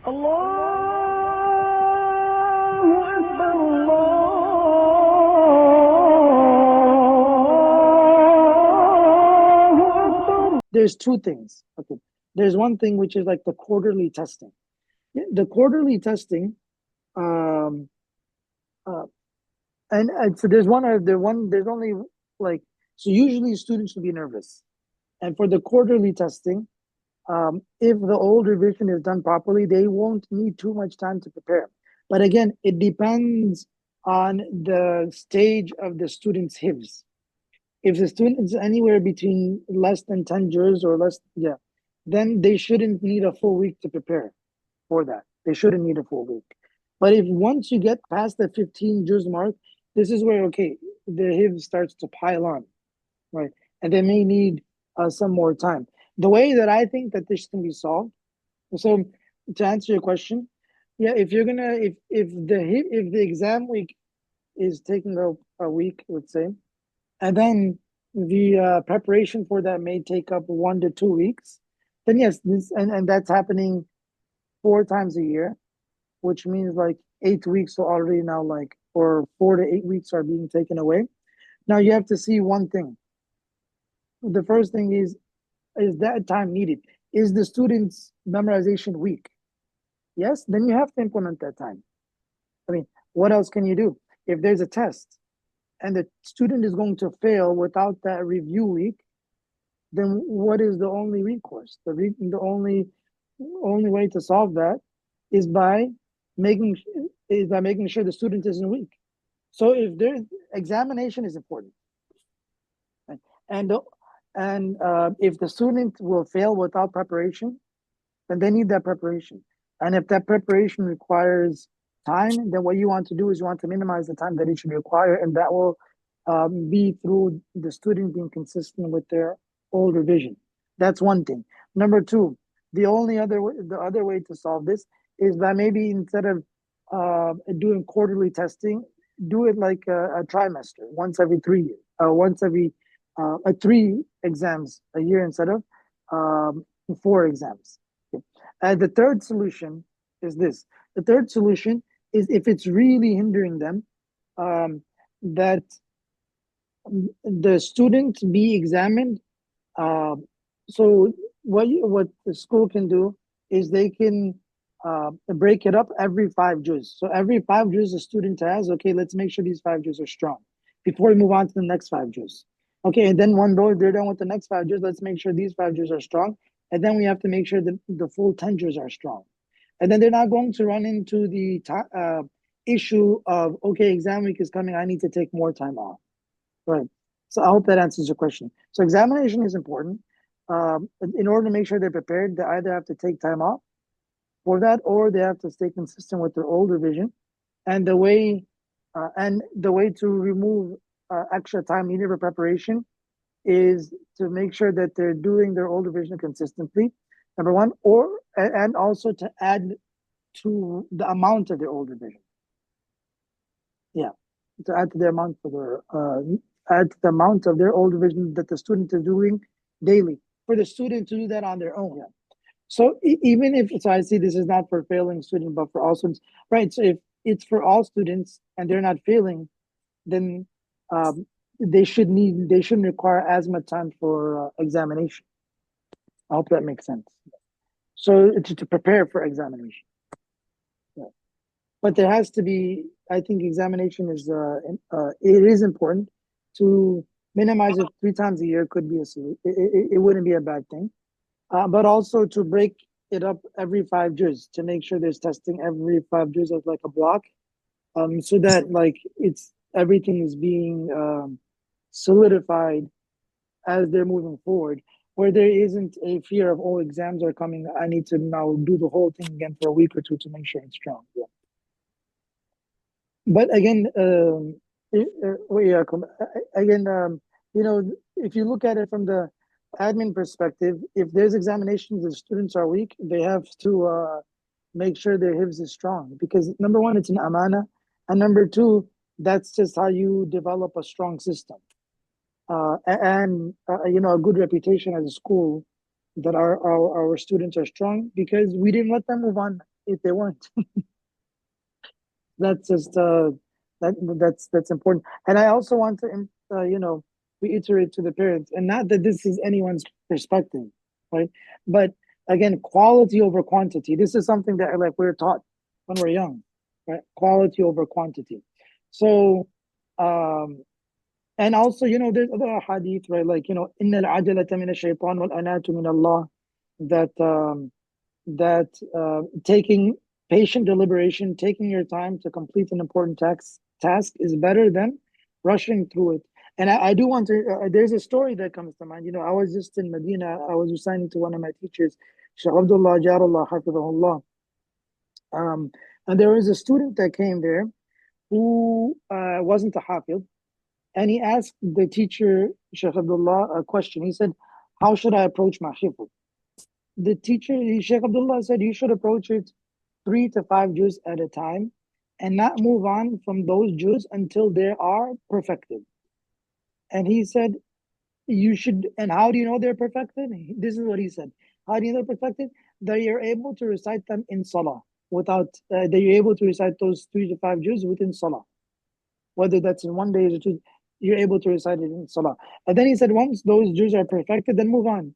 Allahu Akbar, Allahu Akbar. There's two things. Okay. There's one thing which is like the quarterly testing. Yeah, the quarterly testing, um, uh, and so there's only like, so usually students will be nervous. And for the quarterly testing, if the old revision is done properly, they won't need too much time to prepare. But again, it depends on the stage of the student's Hifdh. If the student is anywhere between less than 10 juz or less, yeah, then they shouldn't need a full week to prepare for that. They shouldn't need a full week. But if once you get past the 15 juz mark, this is where, okay, the Hifdh starts to pile on, right? And they may need some more time. The way that I think that this can be solved, so to answer your question, yeah, if you're gonna, if the exam week is taking a week, let's say, and then the preparation for that may take up 1 to 2 weeks, then yes, this and that's happening 4 times a year, which means like 8 weeks are already now like, or 4 to 8 weeks are being taken away. Now you have to see one thing. The first thing is that time needed? Is the student's memorization weak? Yes, then you have to implement that time. I mean, what else can you do? If there's a test and the student is going to fail without that review week, then what is the only recourse? The only way to solve that is by making sure the student isn't weak. So if their examination is important, right? and if the student will fail without preparation, then they need that preparation. And if that preparation requires time, then what you want to do is you want to minimize the time that it should require, and that will be through the student being consistent with their old revision. That's one thing. Number two, the other way to solve this is by maybe instead of doing quarterly testing, do it like a trimester, once every 3 years, once every 3 exams a year instead of 4 exams. Okay. And the third solution is this. The third solution is if it's really hindering them, that the student be examined. So what the school can do is they can break it up every 5 juz. So every 5 juz the student has, okay, let's make sure these 5 juz are strong before we move on to the next 5 juz. Okay, and then when they're done with the next 5 juz, let's make sure these 5 juz are strong. And then we have to make sure that the full 10 juz are strong. And then they're not going to run into the issue of, okay, exam week is coming, I need to take more time off. Right. So I hope that answers your question. So examination is important. In order to make sure they're prepared, they either have to take time off for that, or they have to stay consistent with their old revision. And the way to remove extra time needed for preparation is to make sure that they're doing their old revision consistently. Number one, and also to add to the amount of their old revision. Yeah, to add to the amount for add to the amount of their old revision that the student is doing daily. For the student to do that on their own. Yeah. So even if, so I see this is not for failing students, but for all students, right? So if it's for all students and they're not failing, then they shouldn't require as much time for examination. I hope that makes sense. So to prepare for examination. Yeah. But there has to be, I think examination is it is important. To minimize it 3 times a year could be it wouldn't be a bad thing. But also to break it up every 5 juz to make sure there's testing every 5 juz as like a block, so that like everything is being solidified as they're moving forward, where there isn't a fear of, oh, exams are coming, I need to now do the whole thing again for a week or two to make sure it's strong. Yeah. But again, again, if you look at it from the admin perspective, if there's examinations, the students are weak, they have to make sure their Hifdh is strong, because number one, it's an amana, and number two, that's just how you develop a strong system, and a good reputation as a school, that our students are strong because we didn't let them move on. if they weren't. That's just that's important. And I also want to reiterate to the parents, and not that this is anyone's perspective, right? But again, quality over quantity. This is something that like we're taught when we're young, right? Quality over quantity. So, um, and also, there's other hadith, right? Like, inna al-ajalata min ash-shaytan wal anatu min Allah, that taking patient deliberation, taking your time to complete an important task is better than rushing through it. And I do want to, there's a story that comes to mind. I was just in Medina, I was reciting to one of my teachers, Shaykh Abdullah Jarullah, Hafidhahullah. And there was a student that came there who wasn't a Hafidh, and he asked the teacher, Shaykh Abdullah, a question. He said, how should I approach my Hifdh? The teacher, Sheikh Abdullah, said you should approach it 3 to 5 juz at a time and not move on from those juz until they are perfected. And he said, you should, and how do you know they're perfected? This is what he said. How do you know they're perfected? That you're able to recite them in salah that you're able to recite those 3 to 5 juz within salah. Whether that's in one day or two, you're able to recite it in salah. And then he said, once those juz are perfected, then move on.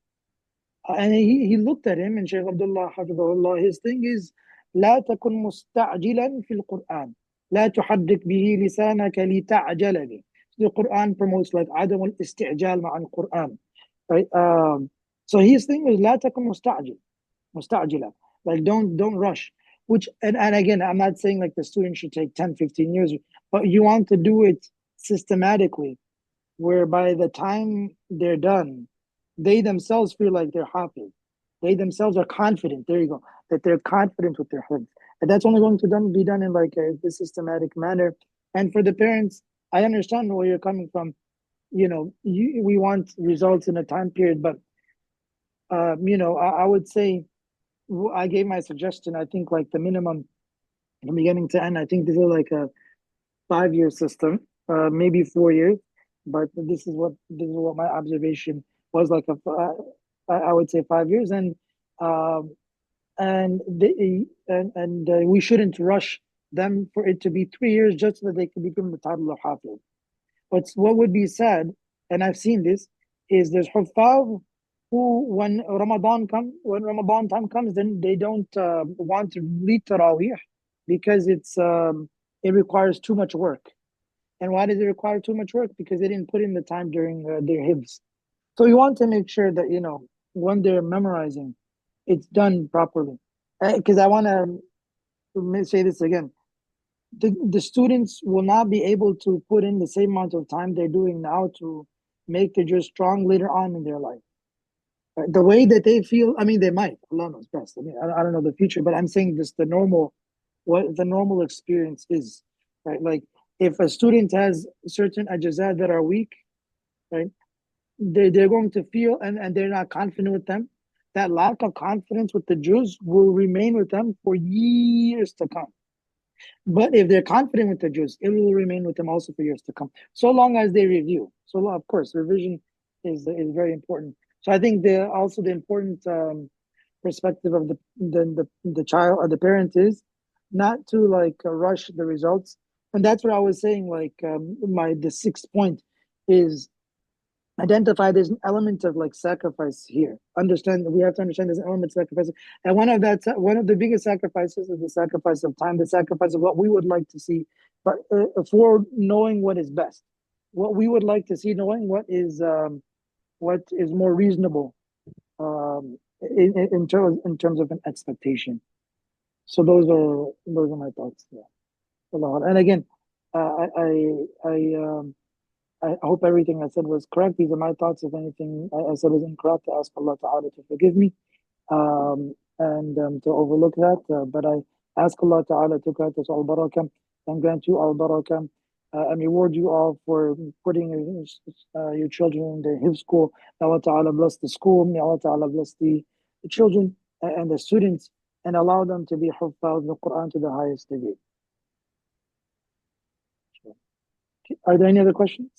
And he looked at him, and Shaykh Abdullah Hafidhullah, his thing is لا تكن مستعجلا في القرآن لا تحرك به لسانك لتعجل به. The Quran promotes like عدم الاستعجال مع القرآن, right? So his thing is لا تكن مستعجلا, like don't rush. Which and again, I'm not saying like the student should take 10-15 years, but you want to do it systematically, where by the time they're done, they themselves feel like they're happy. They themselves are confident. There you go. That they're confident with their hifdh. And that's only going to be done in like a systematic manner. And for the parents, I understand where you're coming from. We want results in a time period, but I would say I gave my suggestion. I think like the minimum from beginning to end. I think this is like a 5 year system, maybe 4 years. But this is what my observation was like. I would say 5 years, um, and we shouldn't rush them for it to be 3 years just so that they can become the title of hafiz. But what would be said, and I've seen this, is there's huffaz who, when Ramadan time comes, then they don't want to lead tarawih because it requires too much work. And why does it require too much work? Because they didn't put in the time during their hifz. So you want to make sure that when they're memorizing, it's done properly. Because I want to say this again: the students will not be able to put in the same amount of time they're doing now to make the juz strong later on in their life. The way that they feel, I mean, they might. Allah knows best. I mean, I don't know the future, but I'm saying this: what the normal experience is, right? Like if a student has certain ajazat that are weak, right? They're going to feel, and they're not confident with them. That lack of confidence with the juz will remain with them for years to come. But if they're confident with the juz, it will remain with them also for years to come, so long as they review. So of course, revision is very important. So I think the important perspective of the child or the parent is not to like rush the results. And that's what I was saying. Like the sixth point is identify there's an element of like sacrifice here. We have to understand there's an element of sacrifice. And one of the biggest sacrifices is the sacrifice of time, the sacrifice of what we would like to see, but for knowing what is best, what we would like to see, knowing what is more reasonable in terms of an expectation. So those are my thoughts. Yeah. And again, I hope everything I said was correct. These are my thoughts. If anything I said was incorrect, I ask Allah Ta'ala to forgive me and to overlook that. But I ask Allah Ta'ala to grant us all barakah and grant you all barakah and reward you all for putting your children in the Hifdh school. May Allah Ta'ala bless the school. May Allah Ta'ala bless the children and the students and allow them to be Huffaz the Quran to the highest degree. Are there any other questions?